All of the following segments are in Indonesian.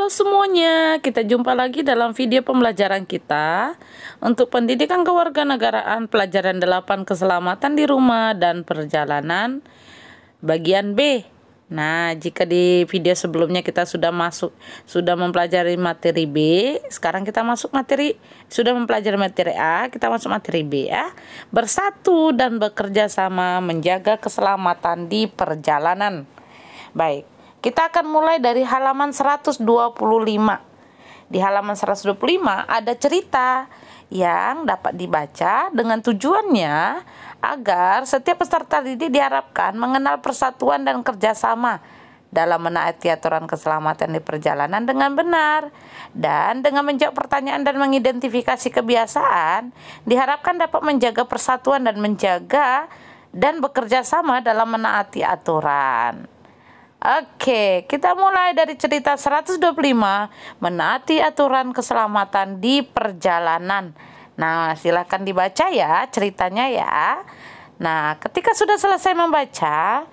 Halo semuanya, kita jumpa lagi dalam video pembelajaran kita untuk pendidikan kewarganegaraan pelajaran 8 keselamatan di rumah dan perjalanan bagian B. Nah, jika di video sebelumnya kita sudah mempelajari materi B, sekarang kita sudah mempelajari materi A, kita masuk materi B ya. Bersatu dan bekerja sama menjaga keselamatan di perjalanan. Baik, kita akan mulai dari halaman 125. Di halaman 125 ada cerita yang dapat dibaca dengan tujuannya agar setiap peserta didik diharapkan mengenal persatuan dan kerjasama dalam menaati aturan keselamatan di perjalanan dengan benar. Dan dengan menjawab pertanyaan dan mengidentifikasi kebiasaan, diharapkan dapat menjaga persatuan dan bekerja sama dalam menaati aturan. Oke, kita mulai dari cerita 125, menaati aturan keselamatan di perjalanan. Nah, silakan dibaca ya ceritanya ya. Nah, ketika sudah selesai membaca,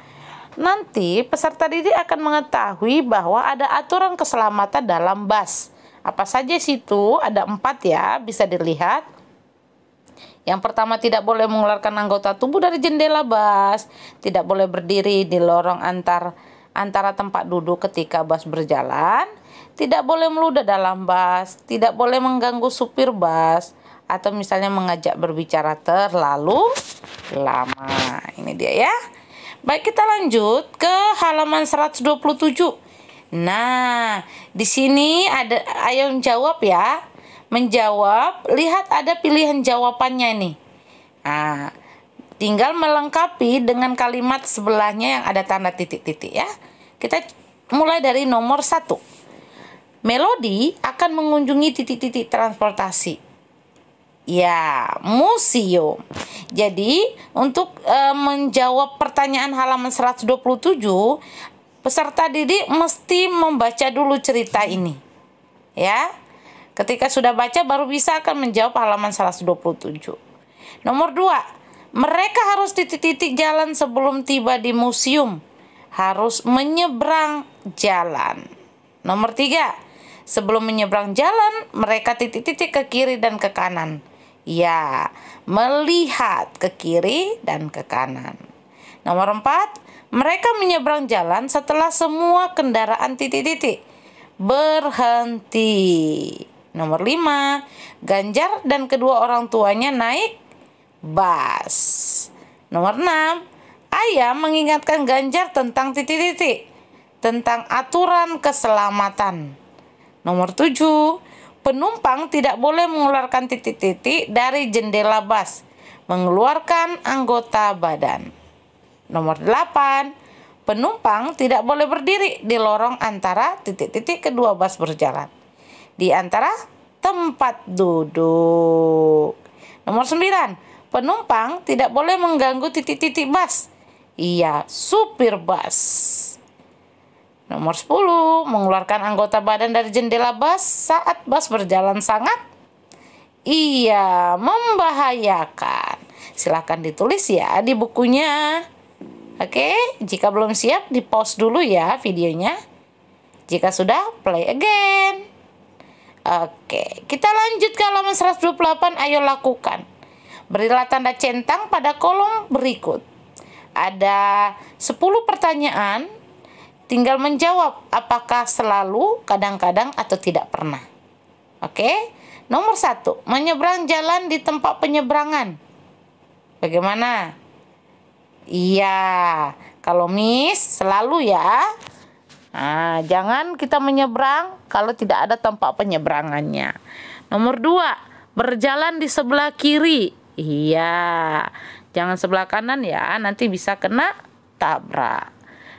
nanti peserta didik akan mengetahui bahwa ada aturan keselamatan dalam bus. Apa saja situ? Ada 4 ya, bisa dilihat. Yang pertama, tidak boleh mengeluarkan anggota tubuh dari jendela bus, tidak boleh berdiri di lorong antara tempat duduk ketika bus berjalan, tidak boleh meludah dalam bus, tidak boleh mengganggu supir bus, atau misalnya mengajak berbicara terlalu lama. Ini dia ya. Baik, kita lanjut ke halaman 127. Nah, di sini ayo menjawab ya. Menjawab, lihat ada pilihan jawabannya nih. Nah, tinggal melengkapi dengan kalimat sebelahnya yang ada tanda titik-titik ya. Kita mulai dari nomor 1. Melody akan mengunjungi titik-titik transportasi. Ya, museum. Jadi, untuk menjawab pertanyaan halaman 127, peserta didik mesti membaca dulu cerita ini. Ya. Ketika sudah baca baru bisa akan menjawab halaman 127. Nomor 2. Mereka harus titik-titik jalan sebelum tiba di museum. Harus menyeberang jalan. Nomor 3. Sebelum menyeberang jalan, mereka titik-titik ke kiri dan ke kanan. Ya, melihat ke kiri dan ke kanan. Nomor 4. Mereka menyeberang jalan setelah semua kendaraan titik-titik berhenti. Nomor 5. Ganjar dan kedua orang tuanya naik bus. Nomor 6. Ayah mengingatkan Ganjar tentang titik-titik, tentang aturan keselamatan. Nomor 7. Penumpang tidak boleh mengeluarkan titik-titik dari jendela bus, mengeluarkan anggota badan. Nomor 8. Penumpang tidak boleh berdiri di lorong antara titik-titik kedua bus berjalan, di antara tempat duduk. Nomor 9. Penumpang tidak boleh mengganggu titik-titik bus. Iya, supir bus. Nomor 10. Mengeluarkan anggota badan dari jendela bus saat bus berjalan sangat membahayakan. Silakan ditulis ya di bukunya. Oke, jika belum siap di pause dulu ya videonya. Jika sudah, play again. Oke, kita lanjut ke halaman 128. Ayo lakukan. Berilah tanda centang pada kolom berikut. Ada 10 pertanyaan. Tinggal menjawab apakah selalu, kadang-kadang, atau tidak pernah. Oke. Nomor 1. Menyeberang jalan di tempat penyeberangan. Bagaimana? Iya. Kalau miss, selalu ya. Nah, jangan kita menyeberang kalau tidak ada tempat penyeberangannya. Nomor 2. Berjalan di sebelah kiri. Iya. Jangan sebelah kanan ya, nanti bisa kena tabrak.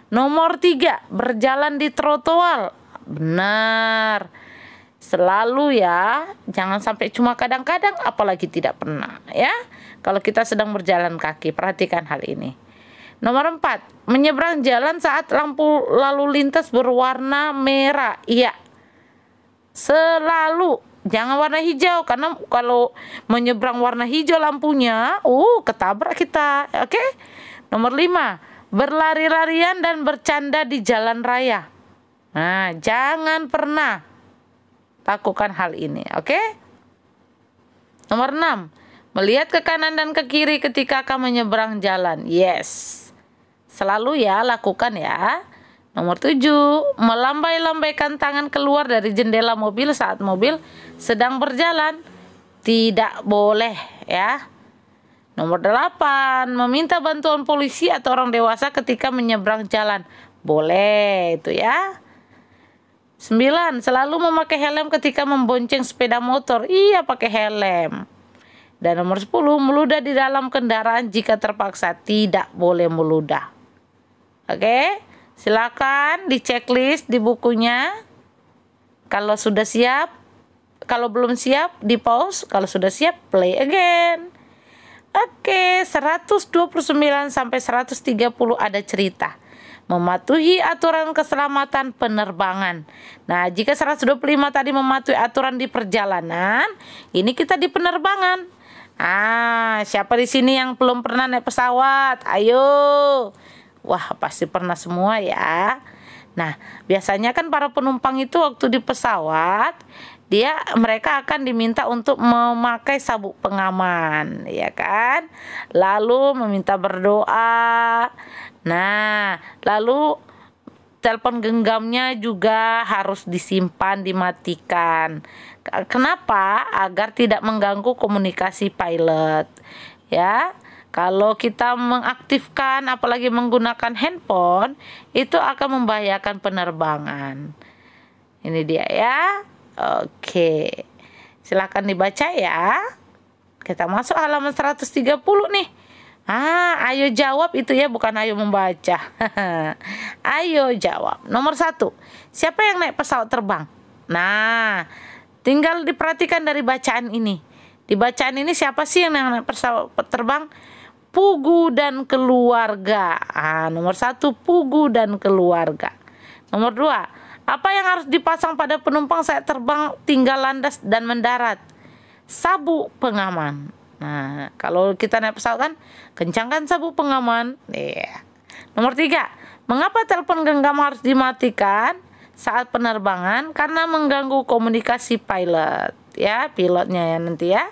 Nomor 3. Berjalan di trotoar. Benar. Selalu ya. Jangan sampai cuma kadang-kadang, apalagi tidak pernah ya. Kalau kita sedang berjalan kaki, perhatikan hal ini. Nomor 4. Menyeberang jalan saat lampu lalu lintas berwarna merah. Iya. Selalu. Jangan warna hijau, karena kalau menyeberang warna hijau lampunya, ketabrak kita. Oke. Nomor 5. Berlari-larian dan bercanda di jalan raya. Nah, jangan pernah lakukan hal ini, oke? Nomor 6, melihat ke kanan dan ke kiri ketika akan menyeberang jalan. Yes, selalu ya lakukan ya. Nomor 7, melambai-lambaikan tangan keluar dari jendela mobil saat mobil sedang berjalan. Tidak boleh ya. Nomor 8, meminta bantuan polisi atau orang dewasa ketika menyeberang jalan. Boleh itu ya. 9, selalu memakai helm ketika membonceng sepeda motor. Iya, pakai helm. Dan nomor 10, meludah di dalam kendaraan jika terpaksa. Tidak boleh meludah. Oke, silakan di checklist di bukunya. Kalau sudah siap, kalau belum siap di pause, kalau sudah siap play again. Oke, 129 sampai 130 ada cerita. Mematuhi aturan keselamatan penerbangan. Nah, jika 125 tadi mematuhi aturan di perjalanan, ini kita di penerbangan. Siapa di sini yang belum pernah naik pesawat? Ayo. Wah, pasti pernah semua ya. Nah, biasanya kan para penumpang itu waktu di pesawat, mereka akan diminta untuk memakai sabuk pengaman, ya kan? Lalu meminta berdoa. Nah, lalu telepon genggamnya juga harus disimpan, dimatikan. Kenapa? Agar tidak mengganggu komunikasi pilot. Ya, kalau kita mengaktifkan, apalagi menggunakan handphone, itu akan membahayakan penerbangan. Ini dia ya. Oke, silakan dibaca ya. Kita masuk halaman 130 nih. Ayo jawab itu ya, bukan ayo membaca. Ayo jawab. Nomor 1, siapa yang naik pesawat terbang? Nah, tinggal diperhatikan dari bacaan ini. Di bacaan ini siapa sih yang naik pesawat terbang? Pugu dan keluarga. Nomor 1, Pugu dan keluarga. Nomor 2, apa yang harus dipasang pada penumpang saat terbang tinggal landas dan mendarat? Sabuk pengaman. Nah, kalau kita naik pesawat kan, kencangkan sabuk pengaman. Nomor 3, mengapa telepon genggam harus dimatikan saat penerbangan? Karena mengganggu komunikasi pilot. Ya, pilotnya ya nanti ya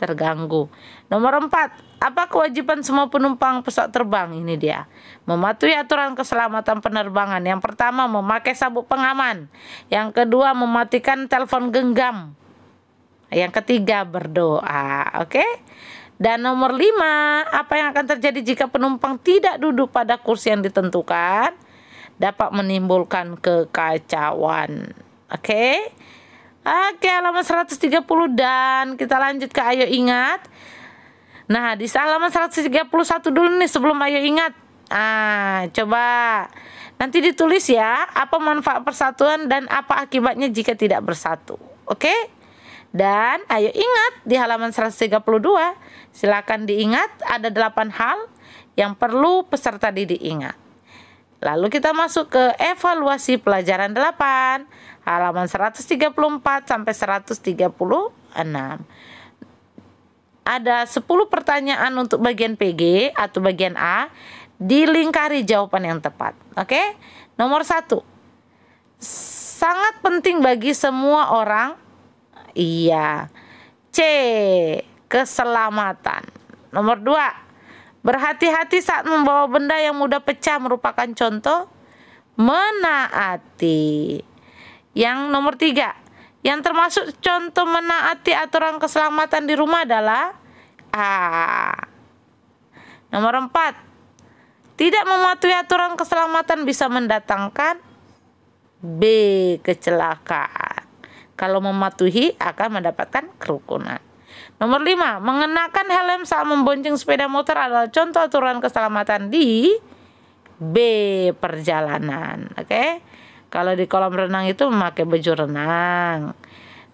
terganggu. Nomor 4, apa kewajiban semua penumpang pesawat terbang? Ini dia. Mematuhi aturan keselamatan penerbangan. Yang pertama, memakai sabuk pengaman. Yang kedua, mematikan telepon genggam. Yang ketiga, berdoa. Oke? Dan nomor 5, apa yang akan terjadi jika penumpang tidak duduk pada kursi yang ditentukan? Dapat menimbulkan kekacauan. Oke? Oke, halaman 130 dan kita lanjut ke ayo ingat. Nah, di halaman 131 dulu nih sebelum ayo ingat. Coba nanti ditulis ya, apa manfaat persatuan dan apa akibatnya jika tidak bersatu. Oke? Dan ayo ingat di halaman 132, silakan diingat ada 8 hal yang perlu peserta didik ingat. Lalu kita masuk ke evaluasi pelajaran 8, halaman 134 sampai 136. Ada 10 pertanyaan untuk bagian PG atau bagian A, dilingkari jawaban yang tepat. Oke? Nomor 1, sangat penting bagi semua orang. Iya. C, keselamatan. Nomor 2, berhati-hati saat membawa benda yang mudah pecah merupakan contoh menaati. Yang nomor 3, yang termasuk contoh menaati aturan keselamatan di rumah adalah A. Nomor 4, tidak mematuhi aturan keselamatan bisa mendatangkan B, kecelakaan. Kalau mematuhi akan mendapatkan kerukunan. Nomor 5, mengenakan helm saat membonceng sepeda motor adalah contoh aturan keselamatan di B, perjalanan. Oke? Kalau di kolam renang itu memakai baju renang.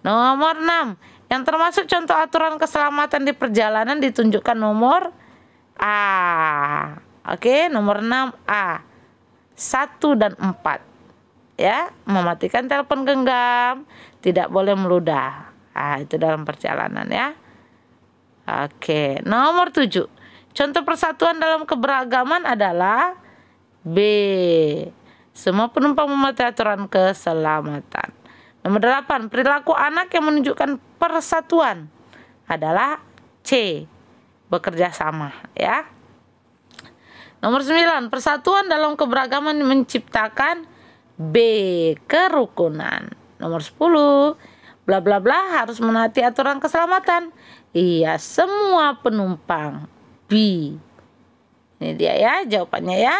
Nomor 6, yang termasuk contoh aturan keselamatan di perjalanan ditunjukkan nomor A. Oke, nomor 6 A. 1 dan 4. Ya, mematikan telepon genggam, tidak boleh meludah. Itu dalam perjalanan ya. Oke, nomor 7. Contoh persatuan dalam keberagaman adalah B. Semua penumpang mematuhi aturan keselamatan. Nomor 8, perilaku anak yang menunjukkan persatuan adalah C, bekerja sama, ya. Nomor 9, persatuan dalam keberagaman menciptakan B, kerukunan. Nomor 10, bla bla bla harus menaati aturan keselamatan. Iya, semua penumpang. B. Ini dia ya jawabannya ya.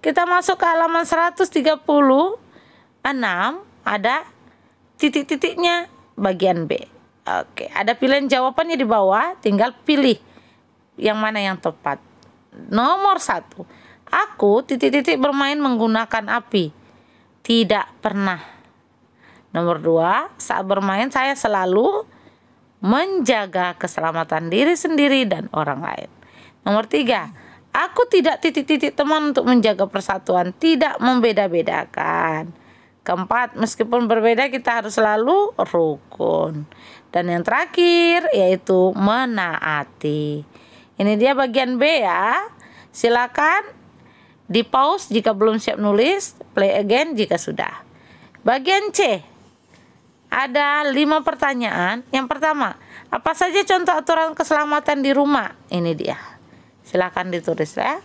Kita masuk ke halaman 136, ada titik-titiknya bagian B. Oke, ada pilihan jawabannya di bawah, tinggal pilih yang mana yang tepat. Nomor 1, aku titik-titik bermain menggunakan api. Tidak pernah. Nomor 2, saat bermain saya selalu menjaga keselamatan diri sendiri dan orang lain. Nomor 3, aku tidak titik-titik teman untuk menjaga persatuan, tidak membeda-bedakan. Keempat, meskipun berbeda kita harus selalu rukun. Dan yang terakhir yaitu menaati. Ini dia bagian B ya. Silakan di pause jika belum siap nulis, play again jika sudah. Bagian C, ada 5 pertanyaan. Yang pertama, apa saja contoh aturan keselamatan di rumah? Ini dia. Silakan ditulis ya.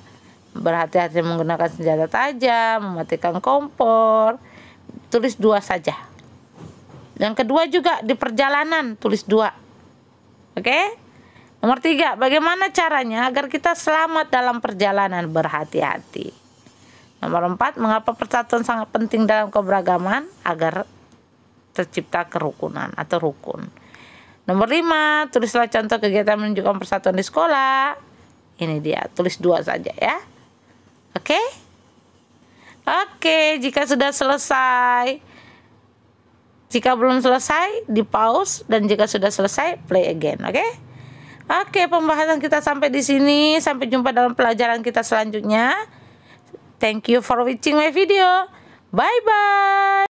Berhati-hati menggunakan senjata tajam, mematikan kompor. Tulis 2 saja. Yang kedua juga di perjalanan, tulis 2. Oke? Nomor 3, bagaimana caranya agar kita selamat dalam perjalanan? Berhati-hati. Nomor 4, mengapa persatuan sangat penting dalam keberagaman? Agar tercipta kerukunan atau rukun. Nomor 5, tulislah contoh kegiatan menunjukkan persatuan di sekolah. Ini dia, tulis 2 saja ya. Oke? Oke, jika sudah selesai, jika belum selesai, di pause, dan jika sudah selesai, play again, oke? Oke, pembahasan kita sampai di sini. Sampai jumpa dalam pelajaran kita selanjutnya. Thank you for watching my video. Bye-bye.